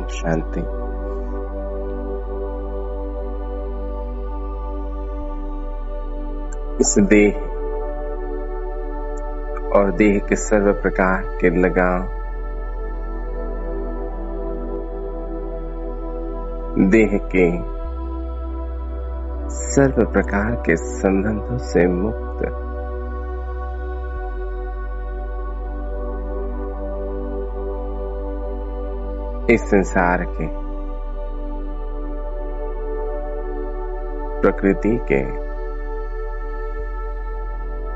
शांति। इस देह और देह के सर्व प्रकार के लगाव, देह के सर्व प्रकार के संबंधों से मुक्त, इस संसार के प्रकृति के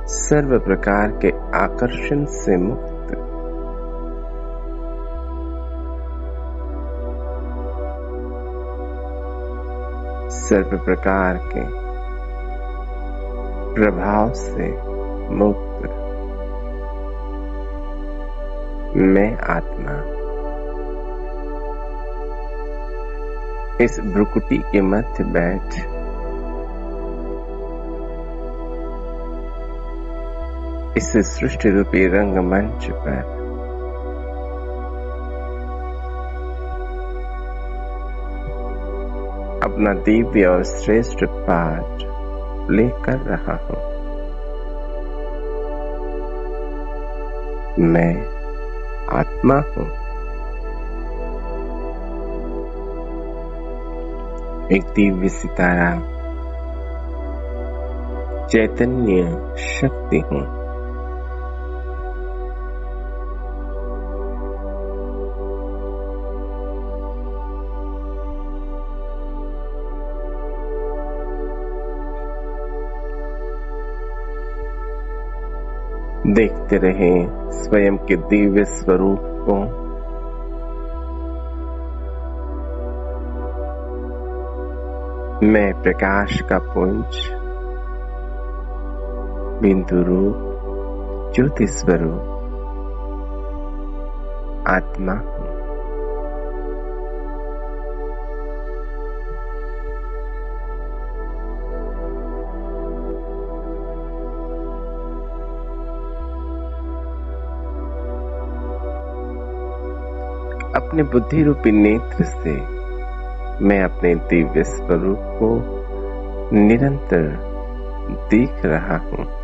सर्व प्रकार के आकर्षण से मुक्त, सर्व प्रकार के प्रभाव से मुक्त मैं आत्मा इस भ्रुकुटी के मध्य बैठ इस सृष्टि रूपी रंगमंच पर अपना दिव्य और श्रेष्ठ पाठ प्ले कर रहा हूं। मैं आत्मा हूं। एक दिव्य सितारा चैतन्य शक्ति हूं। देखते रहें स्वयं के दिव्य स्वरूप को। मैं प्रकाश का पुंज, बिंदु रूप, ज्योति स्वरूप आत्मा हूं। अपने बुद्धि रूपी नेत्र से मैं अपने दिव्य स्वरूप को निरंतर देख रहा हूं।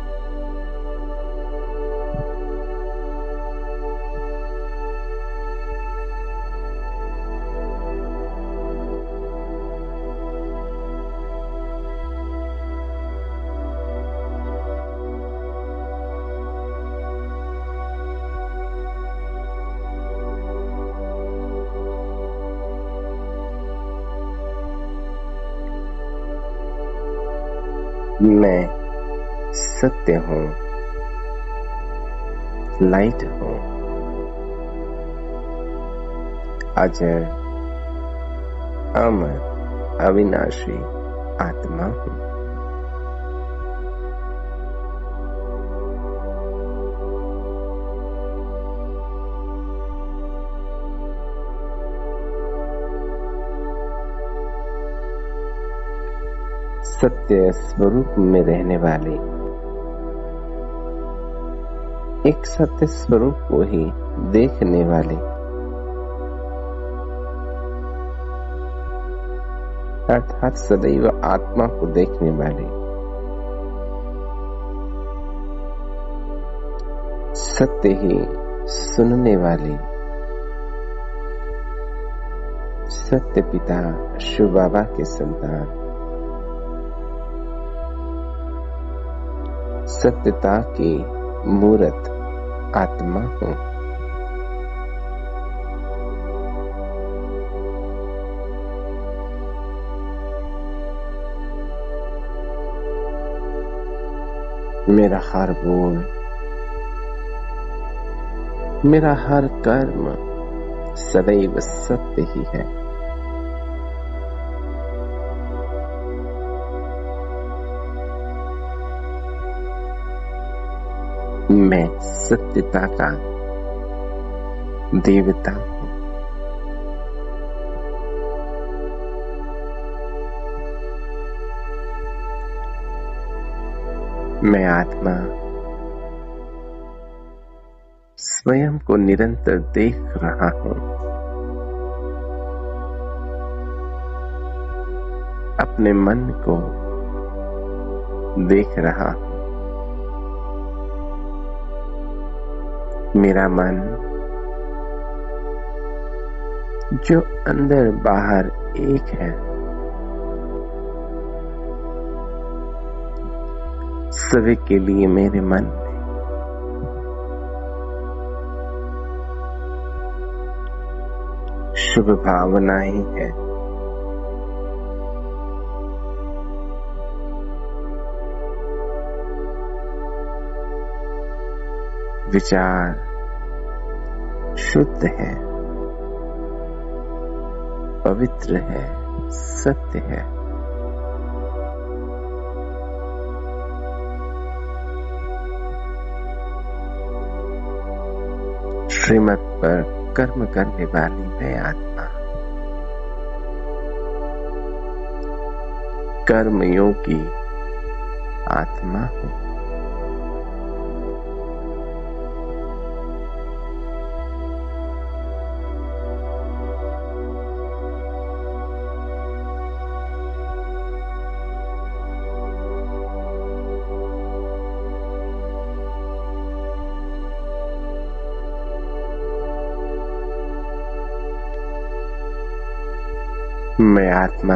मैं सत्य हूं, लाइट हूं, अजर, अमर, अविनाशी आत्मा हूं। सत्य स्वरूप में रहने वाले एक सत्य स्वरूप को ही देखने वाले अर्थात सदैव आत्मा को देखने वाले, सत्य ही सुनने वाले सत्य पिता शिव बाबा के संतान, सत्यता की मूर्त आत्मा हूं। मेरा हर बोल, मेरा हर कर्म सदैव सत्य ही है। मैं सत्यता का देवता हूं। मैं आत्मा स्वयं को निरंतर देख रहा हूं। अपने मन को देख रहा हूं। मेरा मन जो अंदर बाहर एक है, सभी के लिए मेरे मन में शुभ भावना ही है। विचार शुद्ध है, पवित्र है, सत्य है। श्रीमत पर कर्म करने वाली मैं आत्मा, कर्मयोगी आत्मा हूं। मैं आत्मा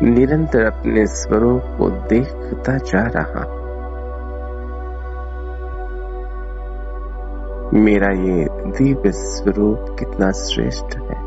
निरंतर अपने स्वरूप को देखता जा रहा हूं। मेरा ये दिव्य स्वरूप कितना श्रेष्ठ है।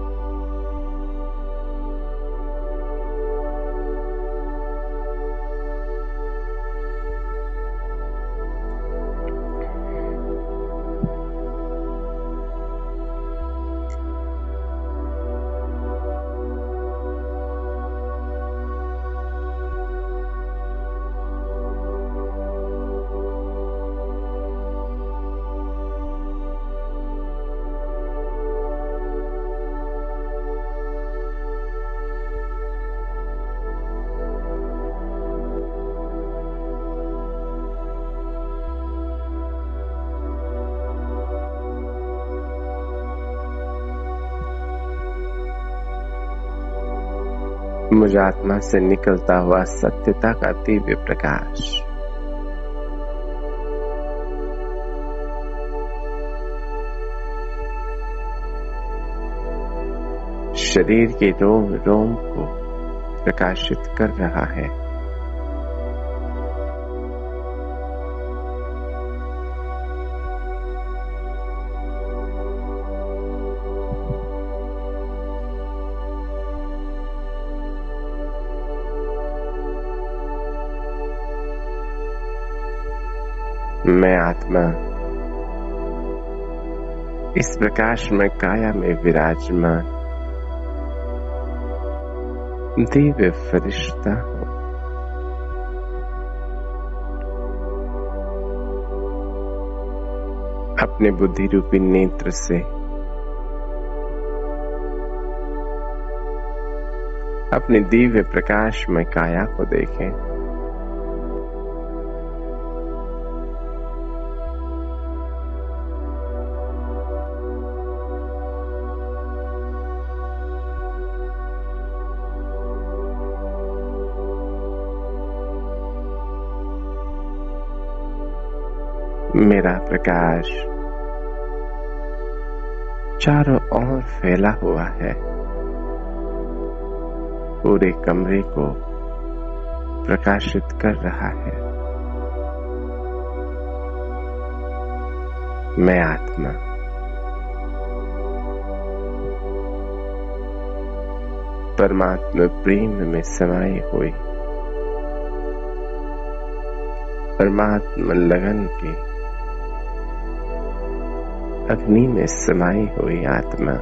मुझ आत्मा से निकलता हुआ सत्यता का दिव्य प्रकाश शरीर के रोम रोम को प्रकाशित कर रहा है। मैं आत्मा इस प्रकाशमय काया में विराजमान दिव्य फरिश्ता हूं। अपने बुद्धि रूपी नेत्र से अपने दिव्य प्रकाशमय काया को देखें। मेरा प्रकाश चारों ओर फैला हुआ है, पूरे कमरे को प्रकाशित कर रहा है। मैं आत्मा परमात्मा प्रेम में समाई हुई, परमात्मा लगन की अग्नि में समाई हुई आत्मा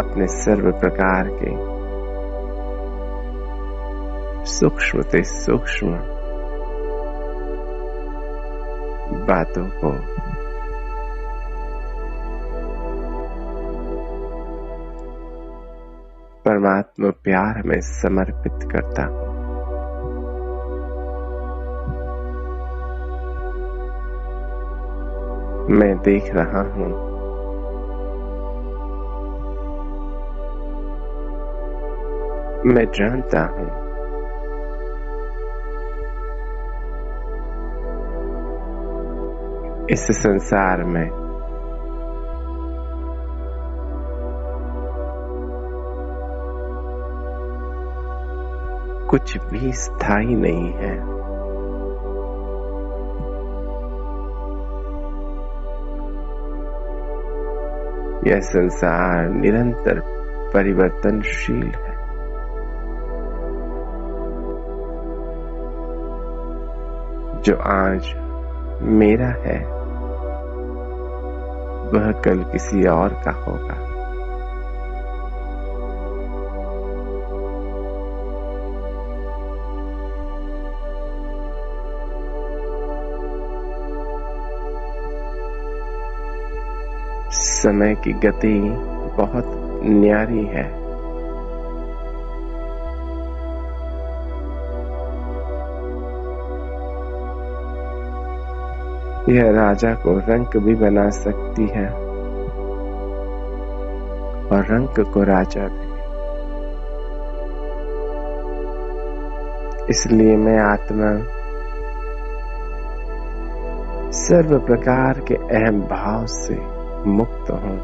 अपने सर्व प्रकार के सूक्ष्म से सूक्ष्म बातों को परमात्मा प्यार में समर्पित करता हूं। मैं देख रहा हूं मैं जानता हूं इस संसार में कुछ भी स्थायी नहीं है। यह संसार निरंतर परिवर्तनशील है। जो आज मेरा है वह कल किसी और का होगा। समय की गति बहुत न्यारी है। यह राजा को रंक भी बना सकती है और रंक को राजा भी। इसलिए मैं आत्मा सर्व प्रकार के अहम भाव से मुक्त हूं।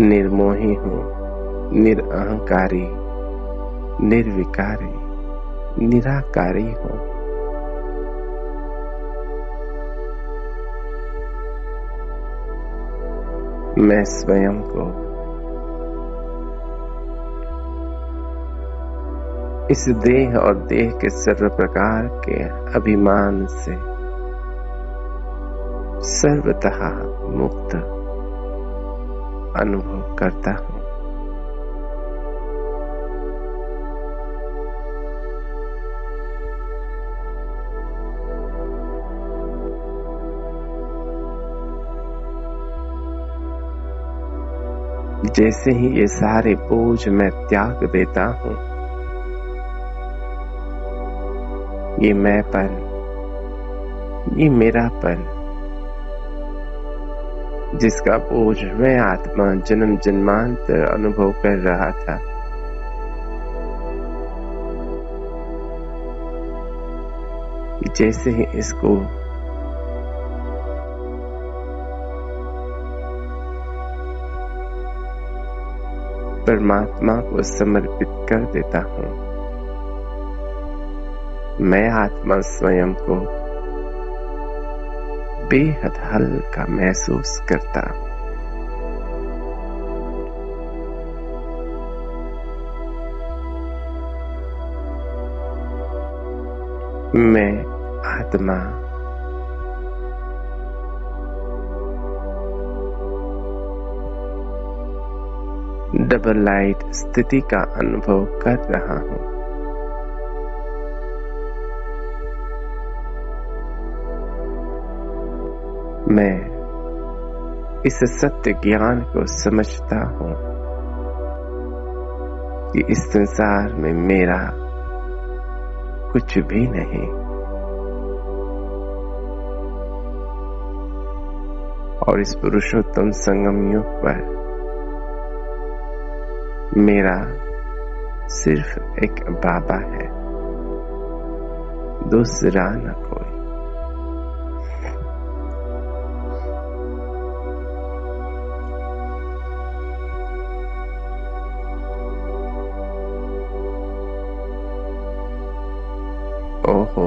निर्मोही हूं, निरअहंकारी, निर्विकारी, निराकारी हूं। मैं स्वयं को इस देह और देह के सर्व प्रकार के अभिमान से सर्वतः मुक्त अनुभव करता हूं। जैसे ही ये सारे बोझ मैं त्याग देता हूं, ये मैंपन, ये मेरापन, जिसका बोझ मैं आत्मा जन्म जन्मांतर अनुभव कर रहा था, जैसे ही इसको परमात्मा को समर्पित कर देता हूं, मैं आत्मा स्वयं को बेहद हल्का महसूस करता हूं। मैं आत्मा डबल लाइट स्थिति का अनुभव कर रहा हूं। मैं इस सत्य ज्ञान को समझता हूं कि इस संसार में मेरा कुछ भी नहीं, और इस पुरुषोत्तम संगम युग पर मेरा सिर्फ एक बाबा है, दूसरा न कोई। ओहो,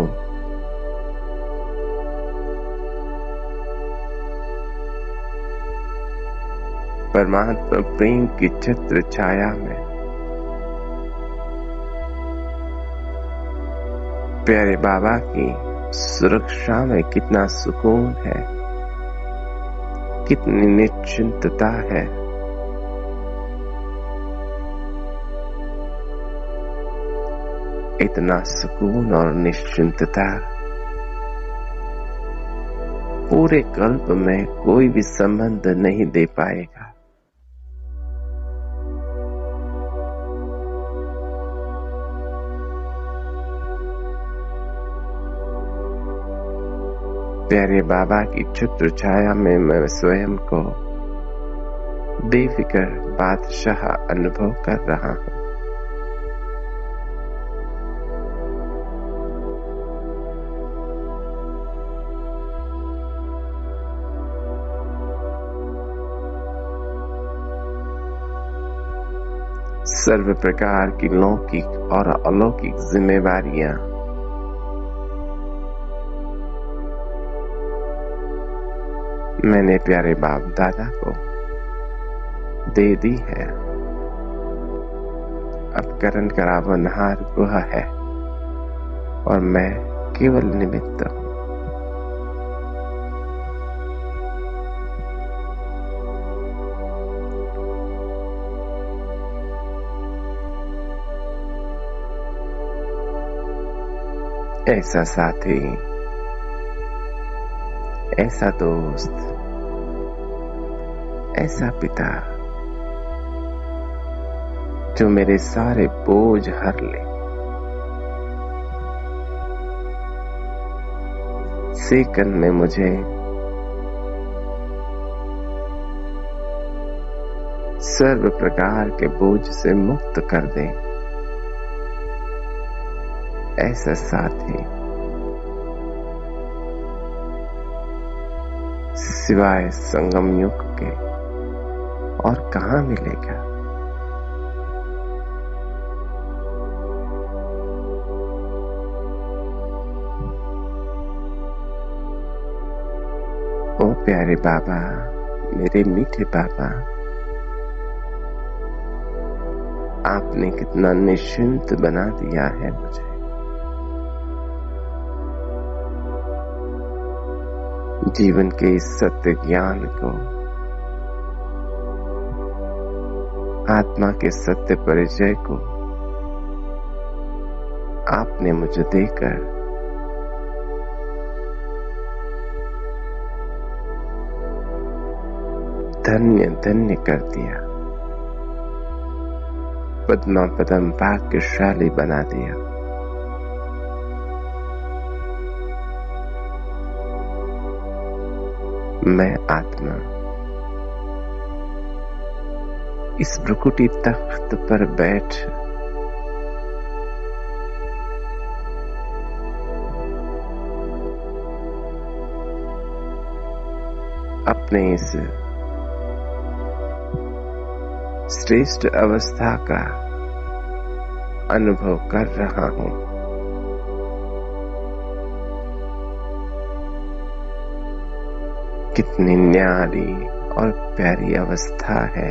परमात्मा प्रेम की छत्र छाया में प्यारे बाबा की सुरक्षा में कितना सुकून है, कितनी निश्चिंतता है। इतना सुकून और निश्चिंतता पूरे कल्प में कोई भी संबंध नहीं दे पाएगा। प्यारे बाबा की छत्र छाया में मैं स्वयं को बेफिक्र बादशाह अनुभव कर रहा हूँ। सर्व प्रकार की लौकिक और अलौकिक जिम्मेवारियां मैंने प्यारे बाप दादा को दे दी है। अब करण करावनहार वह है और मैं केवल निमित्त हूँ। ऐसा साथी, ऐसा दोस्त, ऐसा पिता जो मेरे सारे बोझ हर ले, सेकंड में मुझे सर्व प्रकार के बोझ से मुक्त कर दे। ऐसा साथी सिवाय संगम युग के और कहां मिलेगा। ओ प्यारे बाबा, मेरे मीठे बाबा, आपने कितना निश्चिंत बना दिया है मुझे। जीवन के इस सत्य ज्ञान को, आत्मा के सत्य परिचय को आपने मुझे देकर धन्य धन्य कर दिया, पद्मा पदम भाग्यशाली बना दिया। मैं आत्मा इस भ्रुकुटी तख्त पर बैठ अपने इस श्रेष्ठ अवस्था का अनुभव कर रहा हूं। कितनी न्यारी और प्यारी अवस्था है।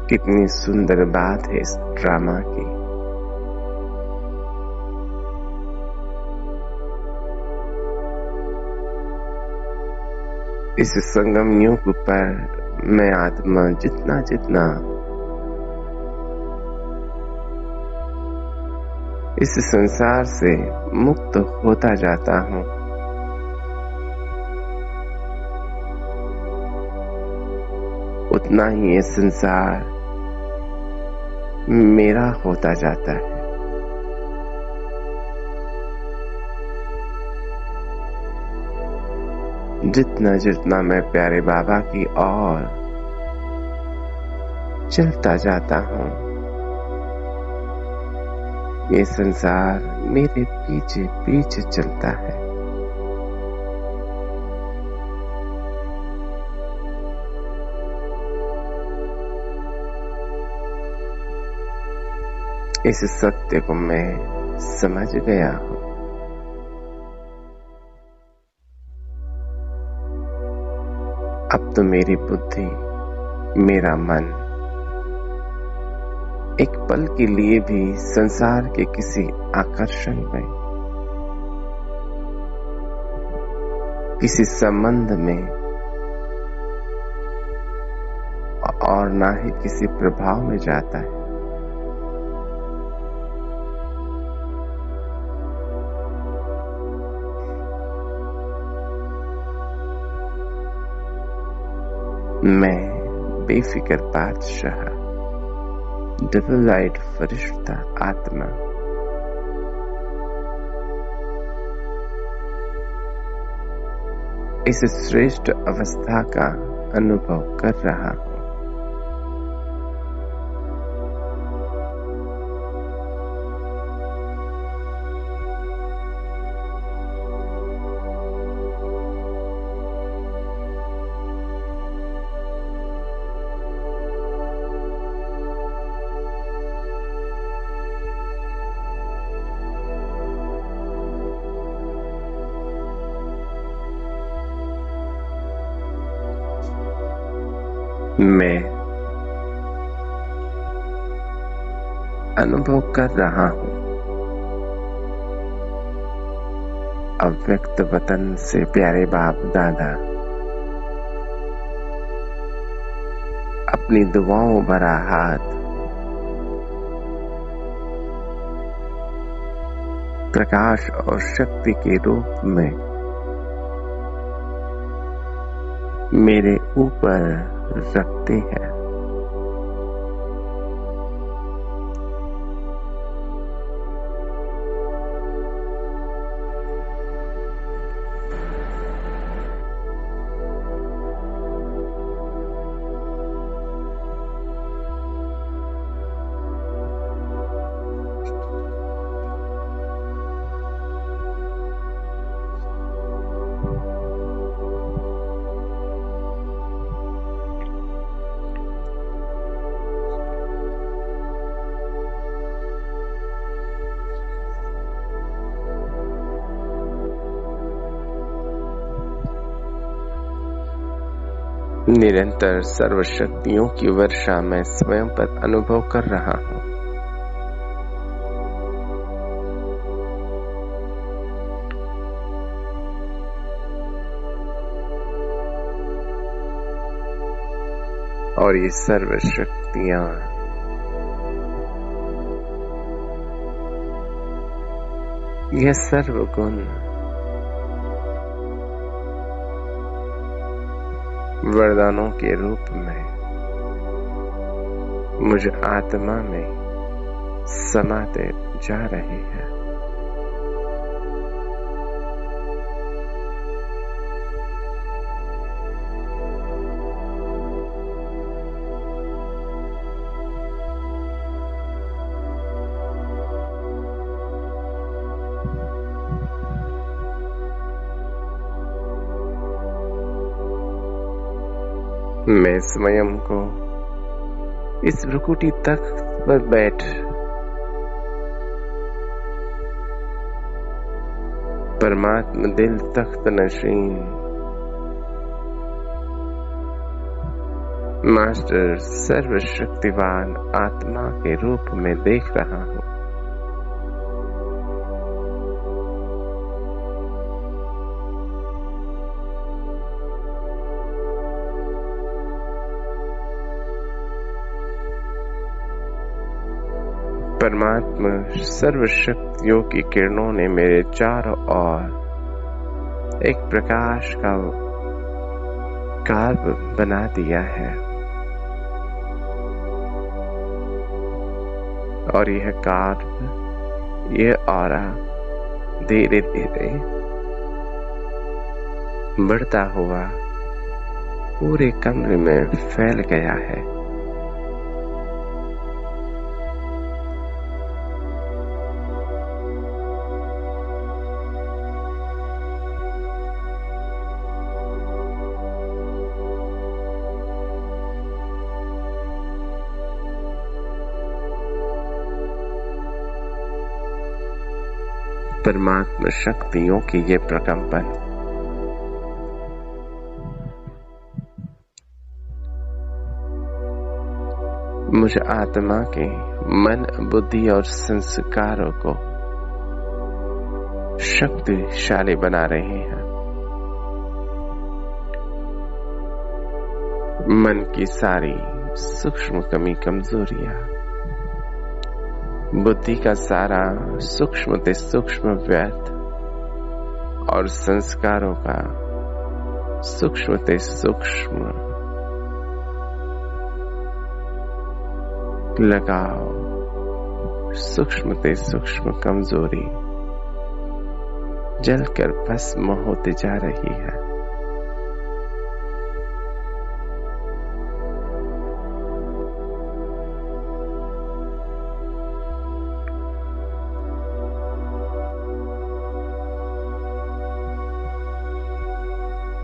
कितनी सुंदर बात है इस ड्रामा की। इस संगम युग पर मैं आत्मा जितना जितना इस संसार से मुक्त होता जाता हूं, उतना ही ये संसार मेरा होता जाता है। जितना जितना मैं प्यारे बाबा की ओर चलता जाता हूं, ये संसार मेरे पीछे पीछे चलता है। इस सत्य को मैं समझ गया हूं। अब तो मेरी बुद्धि, मेरा मन एक पल के लिए भी संसार के किसी आकर्षण में, किसी संबंध में और ना ही किसी प्रभाव में जाता है। मैं बेफिक्र बादशाह, डबल आइड फरिश्ता आत्मा, इस श्रेष्ठ अवस्था का अनुभव कर रहा हूं। मैं अनुभव कर रहा हूं अव्यक्त वतन से प्यारे बाप दादा अपनी दुआओं भरा हाथ प्रकाश और शक्ति के रूप में मेरे ऊपर रखते हैं। निरंतर सर्वशक्तियों की वर्षा मैं स्वयं पर अनुभव कर रहा हूं। और ये सर्वशक्तियां यह सर्वगुण वरदानों के रूप में मुझे आत्मा में समाते जा रहे हैं। मैं स्वयं को इस भ्रुकुटी तख्त पर बैठ परमात्मा दिल तख्त नशीन मास्टर सर्वशक्तिवान आत्मा के रूप में देख रहा हूं। परमात्मा सर्वशक्तियों की किरणों ने मेरे चारों ओर एक प्रकाश का कार्य बना दिया है और यह कार्य, यह ऑरा धीरे धीरे बढ़ता हुआ पूरे कमरे में फैल गया है। परमात्मा शक्तियों की ये प्रकंपन मुझ आत्मा के मन, बुद्धि और संस्कारों को शक्तिशाली बना रहे हैं। मन की सारी सूक्ष्म कमी कमजोरियां, बुद्धि का सारा सूक्ष्म से सूक्ष्म व्यर्थ और संस्कारों का सूक्ष्म से सूक्ष्म लगाव, सूक्ष्म से सूक्ष्म कमजोरी जलकर भस्म होती जा रही है।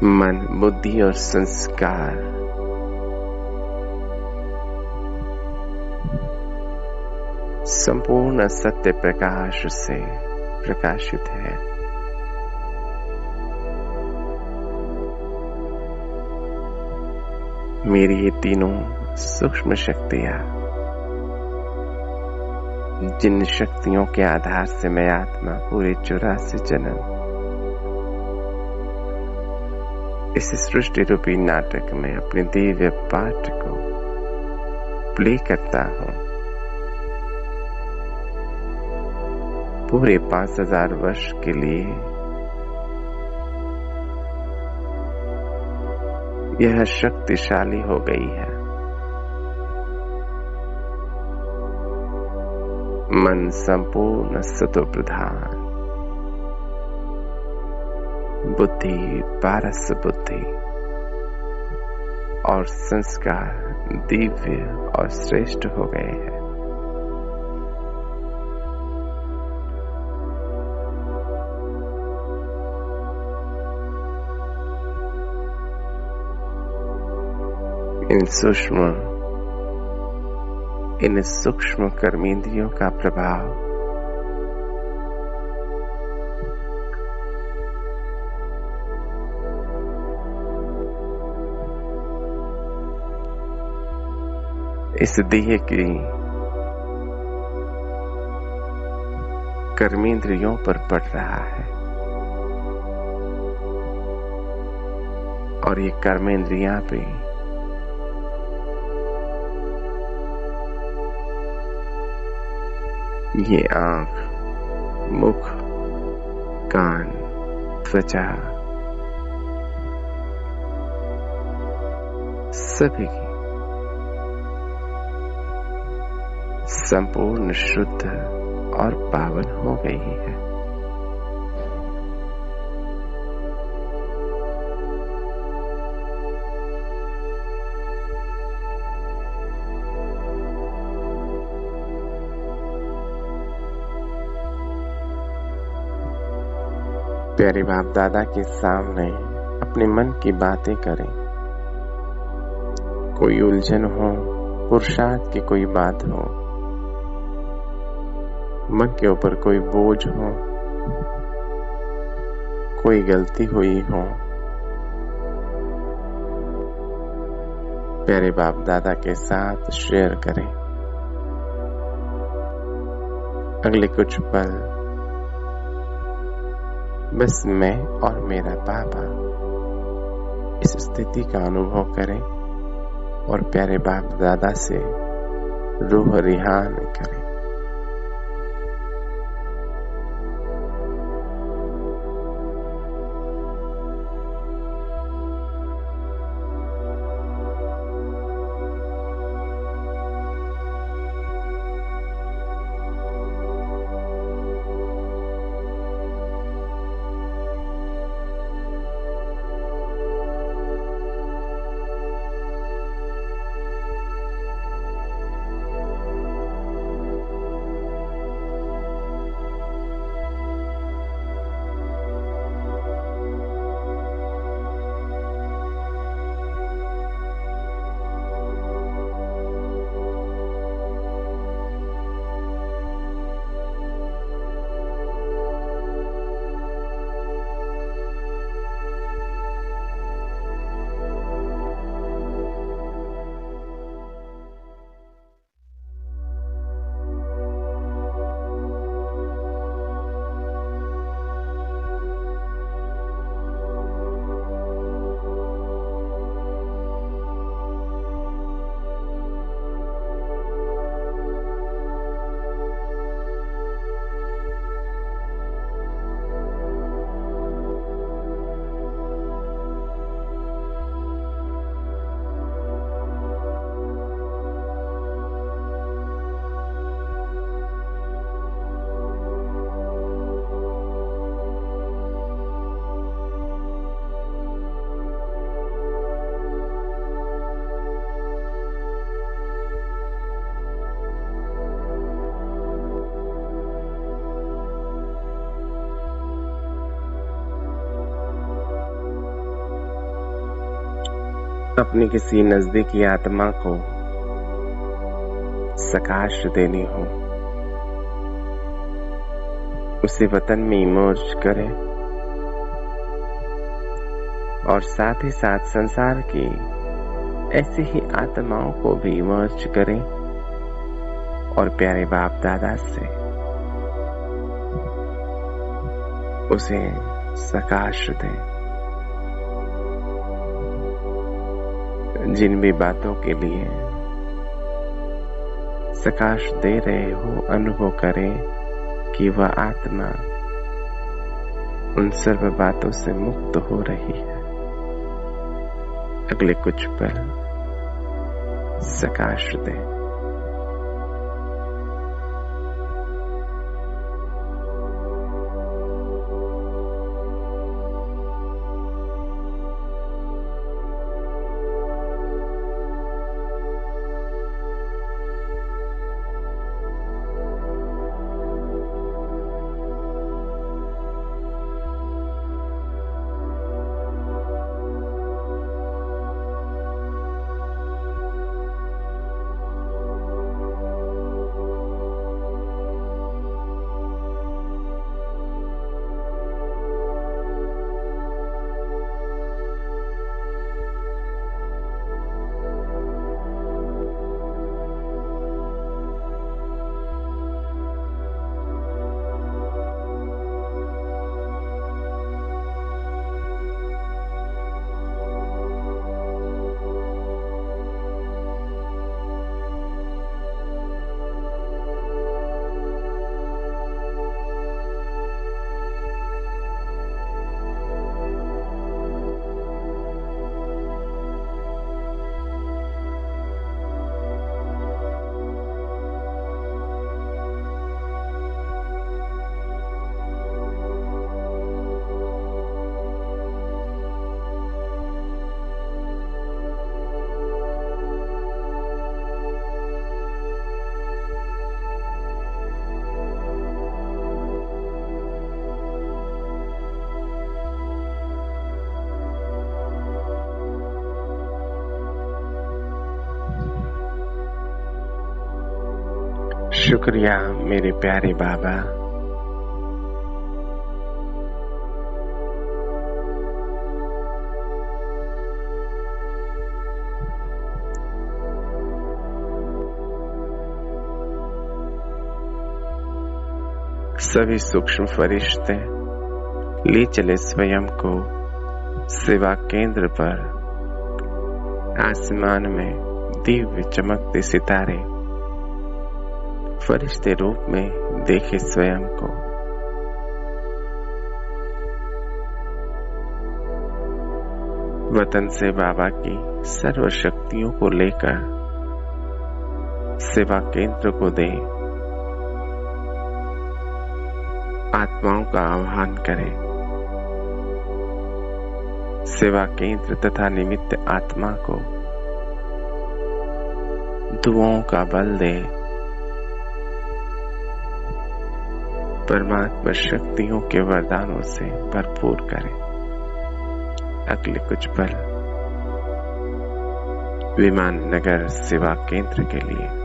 मन, बुद्धि और संस्कार संपूर्ण सत्य प्रकाश से प्रकाशित है। मेरी ये तीनों सूक्ष्म शक्तियां, जिन शक्तियों के आधार से मैं आत्मा पूरे 84 जन्म इस सृष्टि रूपी नाटक में अपने दिव्य पाठ को प्ले करता हूं, पूरे 5000 वर्ष के लिए यह शक्तिशाली हो गई है। मन संपूर्ण सतो प्रधान, बुद्धि पारस बुद्धि और संस्कार दिव्य और श्रेष्ठ हो गए हैं। इन सूक्ष्म कर्मेंद्रियों का प्रभाव इस देह की कर्मेंद्रियों पर पड़ रहा है और ये कर्मेंद्रियां भी ये आंख, मुख, कान, त्वचा सभी संपूर्ण शुद्ध और पावन हो गई है। प्यारे बाप दादा के सामने अपने मन की बातें करें। कोई उलझन हो, पुरुषार्थ की कोई बात हो, मन के ऊपर कोई बोझ हो, कोई गलती हुई हो, प्यारे बाप दादा के साथ शेयर करें। अगले कुछ पल बस मैं और मेरा बाबा इस स्थिति का अनुभव करें और प्यारे बाप दादा से रूह रिहान करें। अपनी किसी नजदीकी आत्मा को सकाश देनी हो, उसे वतन में इमर्ज करें और साथ ही साथ संसार की ऐसी ही आत्माओं को भी इमर्ज करें और प्यारे बाप दादा से उसे सकाश दें। जिन भी बातों के लिए सकाश दे रहे हो, अनुभव करें कि वह आत्मा उन सर्व बातों से मुक्त हो रही है। अगले कुछ पल सकाश दें। शुक्रिया मेरे प्यारे बाबा। सभी सूक्ष्म फरिश्ते ले चले स्वयं को सेवा केंद्र पर। आसमान में दिव्य चमकते सितारे फरिश्ते रूप में देखे स्वयं को। वतन से बाबा की सर्व शक्तियों को लेकर सेवा केंद्र को दे। आत्माओं का आह्वान करें। सेवा केंद्र तथा निमित्त आत्मा को दुआओं का बल दे। परमात्मा शक्तियों के वरदानों से भरपूर करें। अगले कुछ पल विमान नगर सेवा केंद्र के लिए।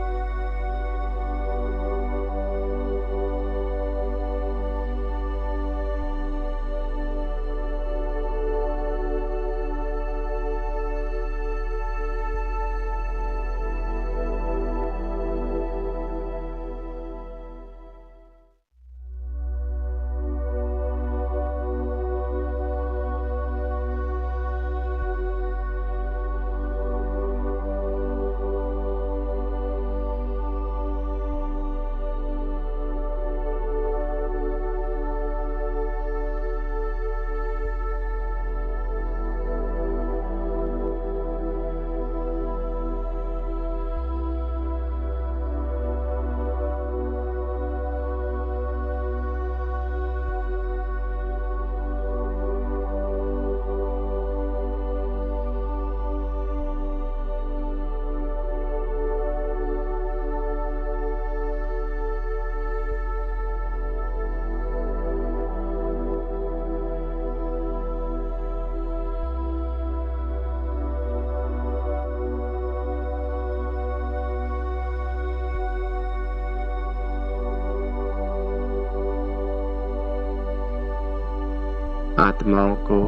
आत्माओं को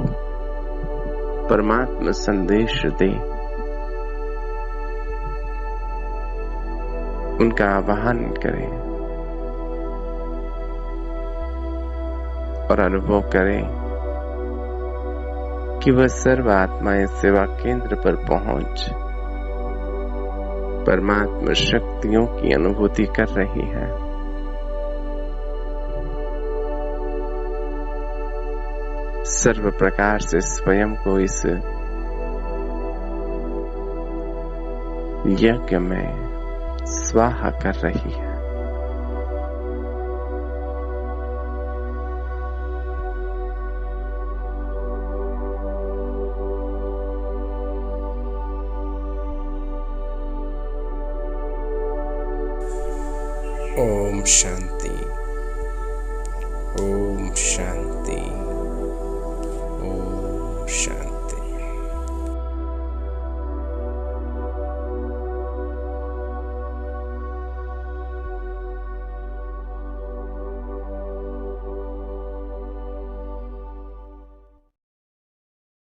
परमात्मा संदेश दे, उनका आवाहन करें और अनुभव करें कि वह सर्व आत्माएं सेवा केंद्र पर पहुंच परमात्मा शक्तियों की अनुभूति कर रही है। सर्व प्रकार से स्वयं को इस यज्ञ में स्वाहा कर रही है। ओम शांति, ओम शांति।